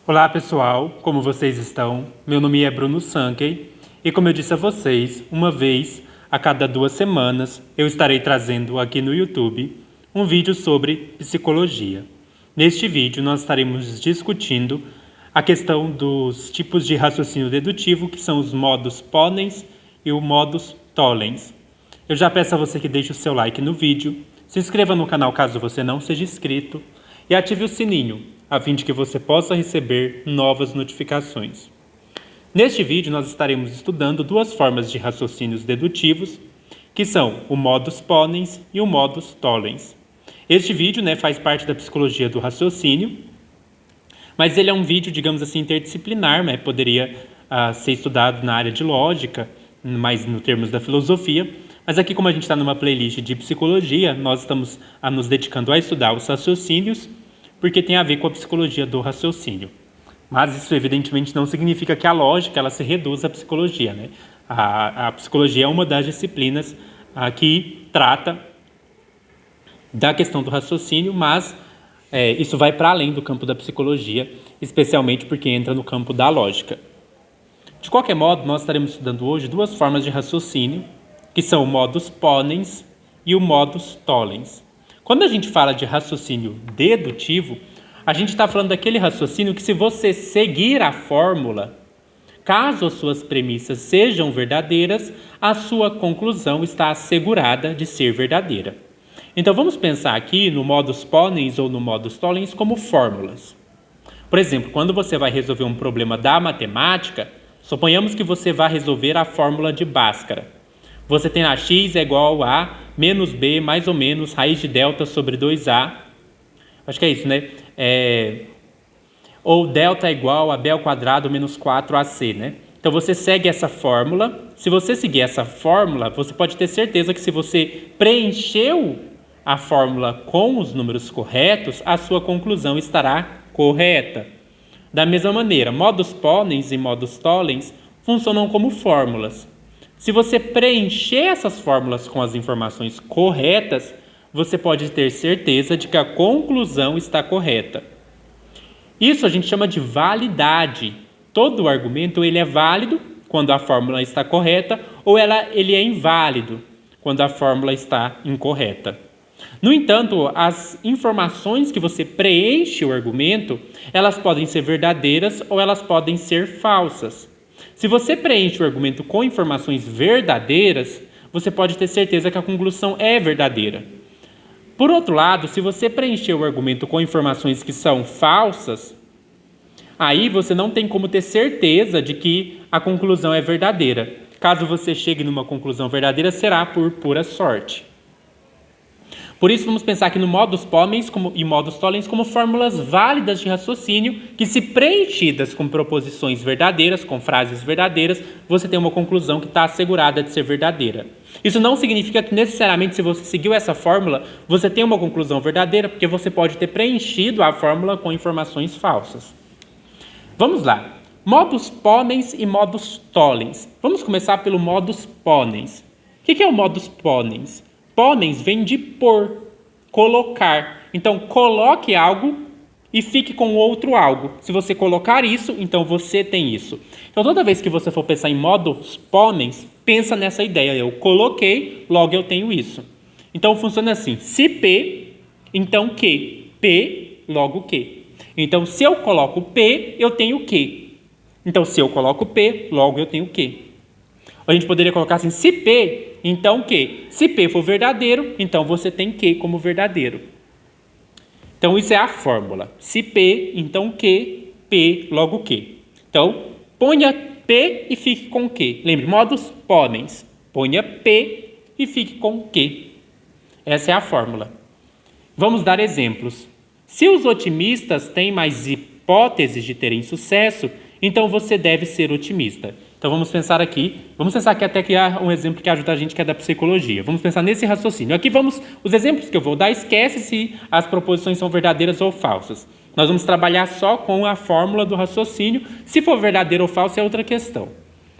Olá pessoal, como vocês estão? Meu nome é Bruno Sankey e como eu disse a vocês, uma vez a cada 2 semanas eu estarei trazendo aqui no YouTube um vídeo sobre psicologia. Neste vídeo nós estaremos discutindo a questão dos tipos de raciocínio dedutivo, que são os modus ponens e o modus tollens. Eu já peço a você que deixe o seu like no vídeo, se inscreva no canal caso você não seja inscrito e ative o sininho, a fim de que você possa receber novas notificações. Neste vídeo nós estaremos estudando 2 formas de raciocínios dedutivos, que são o modus ponens e o modus tollens. Este vídeo faz parte da psicologia do raciocínio, mas ele é um vídeo, digamos assim, interdisciplinar, poderia ser estudado na área de lógica, mas no termos da filosofia. Mas aqui, como a gente está numa playlist de psicologia, nós estamos nos dedicando a estudar os raciocínios, porque tem a ver com a psicologia do raciocínio. Mas isso, evidentemente, não significa que a lógica ela se reduz à psicologia, A psicologia é uma das disciplinas que trata da questão do raciocínio, mas isso vai para além do campo da psicologia, especialmente porque entra no campo da lógica. De qualquer modo, nós estaremos estudando hoje 2 formas de raciocínio, que são o modus ponens e o modus tollens. Quando a gente fala de raciocínio dedutivo, a gente está falando daquele raciocínio que, se você seguir a fórmula, caso as suas premissas sejam verdadeiras, a sua conclusão está assegurada de ser verdadeira. Então vamos pensar aqui no modus ponens ou no modus tollens como fórmulas. Por exemplo, quando você vai resolver um problema da matemática, suponhamos que você vai resolver a fórmula de Bhaskara. Você tem a x é igual a menos b mais ou menos raiz de delta sobre 2a. Acho que é isso, Ou delta é igual a b ao quadrado menos 4ac, Então você segue essa fórmula. Se você seguir essa fórmula, você pode ter certeza que, se você preencheu a fórmula com os números corretos, a sua conclusão estará correta. Da mesma maneira, modus ponens e modus tollens funcionam como fórmulas. Se você preencher essas fórmulas com as informações corretas, você pode ter certeza de que a conclusão está correta. Isso a gente chama de validade. Todo argumento ele é válido quando a fórmula está correta, ou ele é inválido quando a fórmula está incorreta. No entanto, as informações que você preenche o argumento, elas podem ser verdadeiras ou elas podem ser falsas. Se você preenche o argumento com informações verdadeiras, você pode ter certeza que a conclusão é verdadeira. Por outro lado, se você preencher o argumento com informações que são falsas, aí você não tem como ter certeza de que a conclusão é verdadeira. Caso você chegue numa conclusão verdadeira, será por pura sorte. Por isso, vamos pensar aqui no modus ponens e modus tollens como fórmulas válidas de raciocínio que, se preenchidas com proposições verdadeiras, com frases verdadeiras, você tem uma conclusão que está assegurada de ser verdadeira. Isso não significa que, necessariamente, se você seguiu essa fórmula, você tem uma conclusão verdadeira, porque você pode ter preenchido a fórmula com informações falsas. Vamos lá. Modus ponens e modus tollens. Vamos começar pelo modus ponens. O que é o modus ponens? Ponens vem de pôr, colocar. Então, coloque algo e fique com outro algo. Se você colocar isso, então você tem isso. Então, toda vez que você for pensar em modus ponens, pensa nessa ideia. Eu coloquei, logo eu tenho isso. Então, funciona assim. Se P, então Q. P, logo Q. Então, se eu coloco P, eu tenho Q. Então, se eu coloco P, logo eu tenho Q. A gente poderia colocar assim, se P, então Q. Se P for verdadeiro, então você tem Q como verdadeiro. Então, isso é a fórmula. Se P, então Q, P, logo Q. Então, ponha P e fique com Q. Lembre, modus ponens. Ponha P e fique com Q. Essa é a fórmula. Vamos dar exemplos. Se os otimistas têm mais hipóteses de terem sucesso, então você deve ser otimista. Então vamos pensar aqui até que há um exemplo que ajuda a gente, que é da psicologia. Vamos pensar nesse raciocínio. Aqui os exemplos que eu vou dar, esquece se as proposições são verdadeiras ou falsas. Nós vamos trabalhar só com a fórmula do raciocínio. Se for verdadeiro ou falso é outra questão.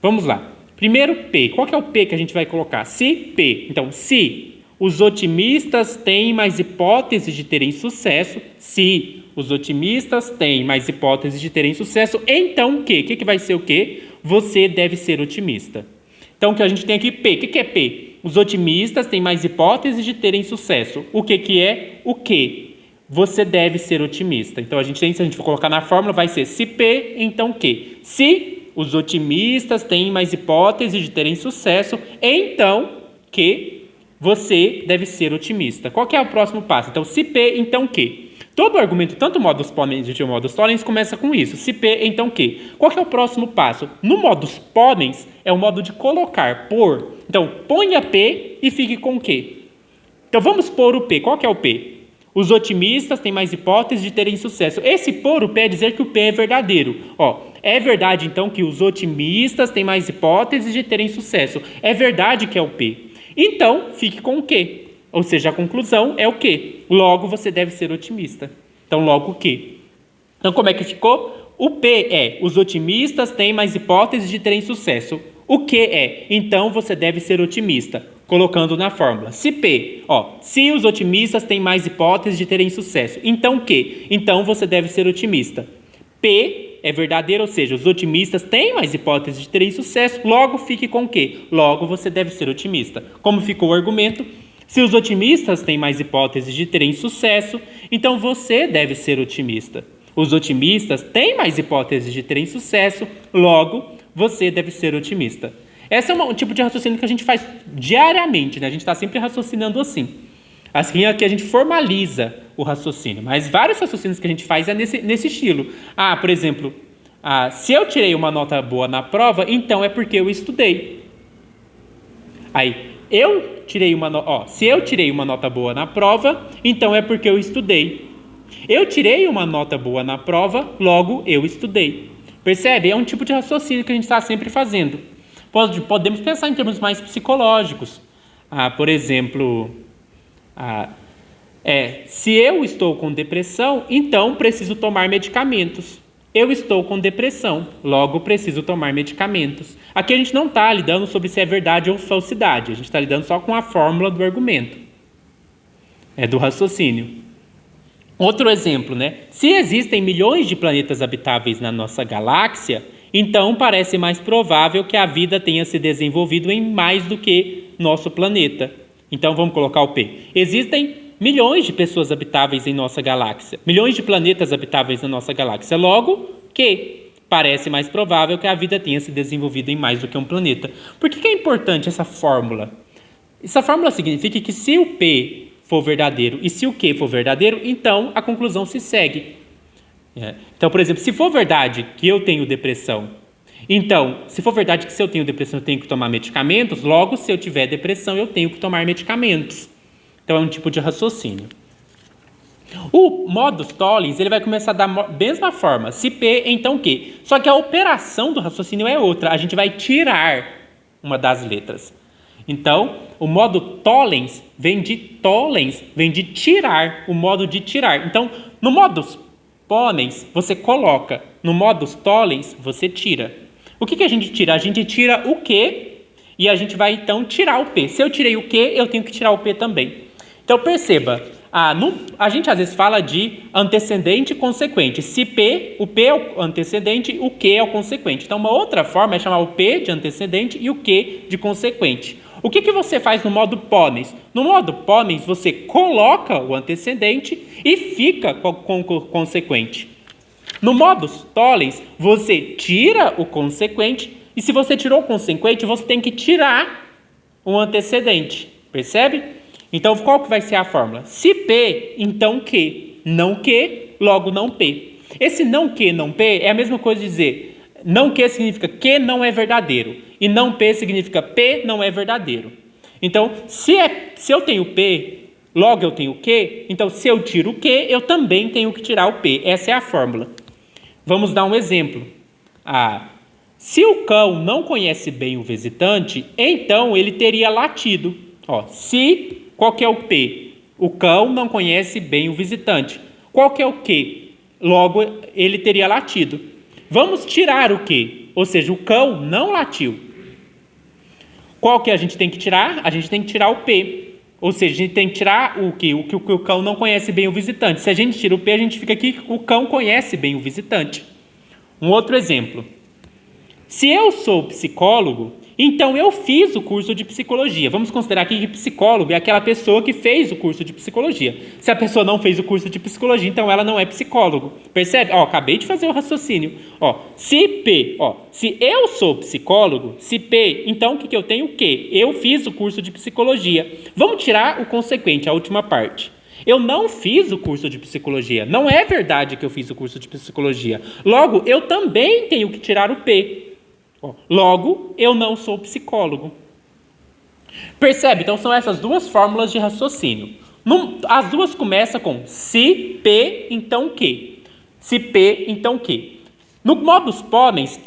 Vamos lá. Primeiro P. Qual que é o P que a gente vai colocar? Se P. Então, se os otimistas têm mais hipóteses de terem sucesso, se os otimistas têm mais hipóteses de terem sucesso, então o quê? O que vai ser o quê? Você deve ser otimista. Então, o que a gente tem aqui, P. O que é P? Os otimistas têm mais hipóteses de terem sucesso. O que é o quê? Você deve ser otimista. Então, se a gente for colocar na fórmula, vai ser se P, então o quê? Se os otimistas têm mais hipóteses de terem sucesso, então que você deve ser otimista. Qual que é o próximo passo? Então, se P, então que? Todo argumento, tanto o modus ponens e o modus tollens, começa com isso. Se P, então que? Qual que é o próximo passo? No modus ponens, é o modo de colocar, pôr. Então, ponha P e fique com o quê? Então, vamos pôr o P. Qual que é o P? Os otimistas têm mais hipóteses de terem sucesso. Esse pôr o P é dizer que o P é verdadeiro. É verdade, então, que os otimistas têm mais hipóteses de terem sucesso. É verdade que é o P. Então, fique com o quê? Ou seja, a conclusão é o quê? Logo, você deve ser otimista. Então, logo o quê? Então, como é que ficou? O P é, os otimistas têm mais hipóteses de terem sucesso. O que é? Então, você deve ser otimista. Colocando na fórmula. Se P, se os otimistas têm mais hipóteses de terem sucesso. Então, o quê? Então, você deve ser otimista. P é verdadeiro, ou seja, os otimistas têm mais hipóteses de terem sucesso. Logo, fique com o quê? Logo, você deve ser otimista. Como ficou o argumento? Se os otimistas têm mais hipóteses de terem sucesso, então você deve ser otimista. Os otimistas têm mais hipóteses de terem sucesso, logo, você deve ser otimista. Esse é um tipo de raciocínio que a gente faz diariamente, né? A gente está sempre raciocinando assim. Assim aqui a gente formaliza o raciocínio, mas vários raciocínios que a gente faz é nesse estilo. Por exemplo, se eu tirei uma nota boa na prova, então é porque eu estudei. Aí, se eu tirei uma nota boa na prova, então é porque eu estudei. Eu tirei uma nota boa na prova, logo eu estudei. Percebe? É um tipo de raciocínio que a gente está sempre fazendo. Podemos pensar em termos mais psicológicos. Por exemplo, se eu estou com depressão, então preciso tomar medicamentos. Eu estou com depressão, logo preciso tomar medicamentos. Aqui a gente não está lidando sobre se é verdade ou falsidade, a gente está lidando só com a fórmula do argumento, do raciocínio. Outro exemplo, né? Se existem milhões de planetas habitáveis na nossa galáxia, então parece mais provável que a vida tenha se desenvolvido em mais do que nosso planeta. Então vamos colocar o P. Existem milhões de pessoas habitáveis em nossa galáxia, milhões de planetas habitáveis na nossa galáxia. Logo, que parece mais provável que a vida tenha se desenvolvido em mais do que um planeta. Por que é importante essa fórmula? Essa fórmula significa que se o P for verdadeiro e se o Q for verdadeiro, então a conclusão se segue. Então, por exemplo, se for verdade que eu tenho depressão, então, se for verdade que se eu tenho depressão eu tenho que tomar medicamentos, logo, se eu tiver depressão eu tenho que tomar medicamentos. Então, é um tipo de raciocínio. O modus tollens, ele vai começar da mesma forma. Se P, então Q. Só que a operação do raciocínio é outra. A gente vai tirar uma das letras. Então, o modo tollens vem de tirar, o modo de tirar. Então, no modus ponens, você coloca. No modus tollens, você tira. O que a gente tira? A gente tira o Q e a gente vai, então, tirar o P. Se eu tirei o Q, eu tenho que tirar o P também. Então, perceba, a gente às vezes fala de antecedente e consequente. Se P, o P é o antecedente, o Q é o consequente. Então, uma outra forma é chamar o P de antecedente e o Q de consequente. O que você faz no modo ponens? No modo ponens, você coloca o antecedente e fica com o consequente. No modus tollens, você tira o consequente e se você tirou o consequente, você tem que tirar o antecedente. Percebe? Então, qual que vai ser a fórmula? Se P, então Q. Não Q, logo não P. Esse não Q, não P é a mesma coisa de dizer não Q significa Q não é verdadeiro. E não P significa P não é verdadeiro. Então, se eu tenho P, logo eu tenho Q, então se eu tiro o Q, eu também tenho que tirar o P. Essa é a fórmula. Vamos dar um exemplo. Se o cão não conhece bem o visitante, então ele teria latido. Qual que é o P? O cão não conhece bem o visitante. Qual que é o Q? Logo, ele teria latido. Vamos tirar o Q, ou seja, o cão não latiu. Qual que a gente tem que tirar? A gente tem que tirar o P. Ou seja, a gente tem que tirar o que? O cão não conhece bem o visitante. Se a gente tira o P, a gente fica aqui, o cão conhece bem o visitante. Um outro exemplo. Se eu sou psicólogo, então eu fiz o curso de psicologia. Vamos considerar aqui que psicólogo é aquela pessoa que fez o curso de psicologia. Se a pessoa não fez o curso de psicologia, então ela não é psicólogo. Percebe? Acabei de fazer o raciocínio. Se eu sou psicólogo, se P, então o que eu tenho? Que eu fiz o curso de psicologia. Vamos tirar o consequente, a última parte. Eu não fiz o curso de psicologia. Não é verdade que eu fiz o curso de psicologia. Logo, eu também tenho que tirar o P. Logo, eu não sou psicólogo. Percebe? Então, são essas duas fórmulas de raciocínio. As duas começam com se P, então que. Se P, então que. No modus ponens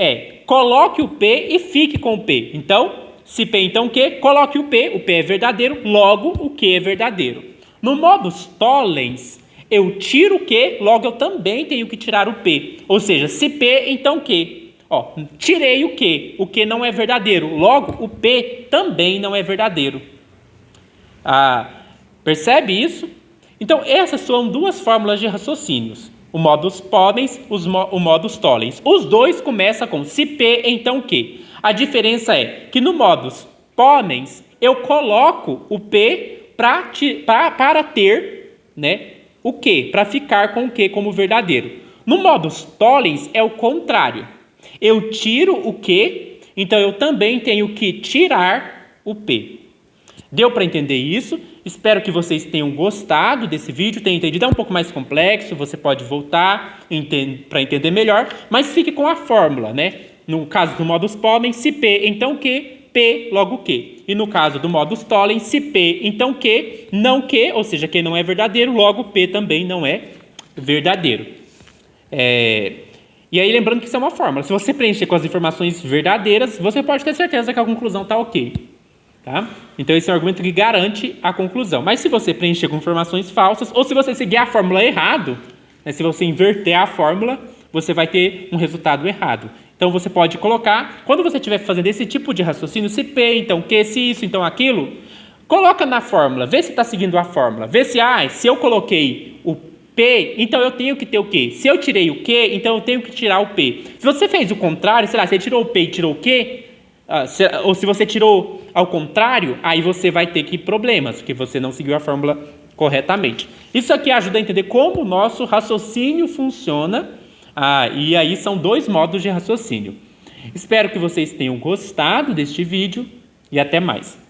coloque o P e fique com o P. Então, se P, então que, coloque o P é verdadeiro, logo o que é verdadeiro. No modus tollens, eu tiro o que, logo eu também tenho que tirar o P. Ou seja, se P, então que. Tirei o que não é verdadeiro, logo o P também não é verdadeiro. Percebe isso? Então, essas são duas fórmulas de raciocínios. O modus ponens, o modus tollens. Os dois começam com se P, então que. A diferença é que no modus ponens, eu coloco o P para ter, né, o que, para ficar com o que como verdadeiro. No modus tollens é o contrário. Eu tiro o que, então eu também tenho que tirar o P. Deu para entender isso? Espero que vocês tenham gostado desse vídeo, tenham entendido. É um pouco mais complexo, você pode voltar para entender melhor, mas fique com a fórmula, né? No caso do modus ponens, se P, então que, P, logo que. E no caso do modus tollens, se P, então que, não que, ou seja, que não é verdadeiro, logo P também não é verdadeiro. E aí, lembrando que isso é uma fórmula. Se você preencher com as informações verdadeiras, você pode ter certeza que a conclusão está ok. Tá? Então, esse é um argumento que garante a conclusão. Mas se você preencher com informações falsas, ou se você seguir a fórmula errado, né, se você inverter a fórmula, você vai ter um resultado errado. Então, você pode colocar, quando você estiver fazendo esse tipo de raciocínio, se P, então que, se isso, então aquilo, coloca na fórmula, vê se está seguindo a fórmula. Vê se eu coloquei o P, então eu tenho que ter o quê? Se eu tirei o Q, então eu tenho que tirar o P. Se você fez o contrário, sei lá, você tirou o P e tirou o Q, ou se você tirou ao contrário, aí você vai ter problemas, porque você não seguiu a fórmula corretamente. Isso aqui ajuda a entender como o nosso raciocínio funciona, e aí são dois modos de raciocínio. Espero que vocês tenham gostado deste vídeo e até mais.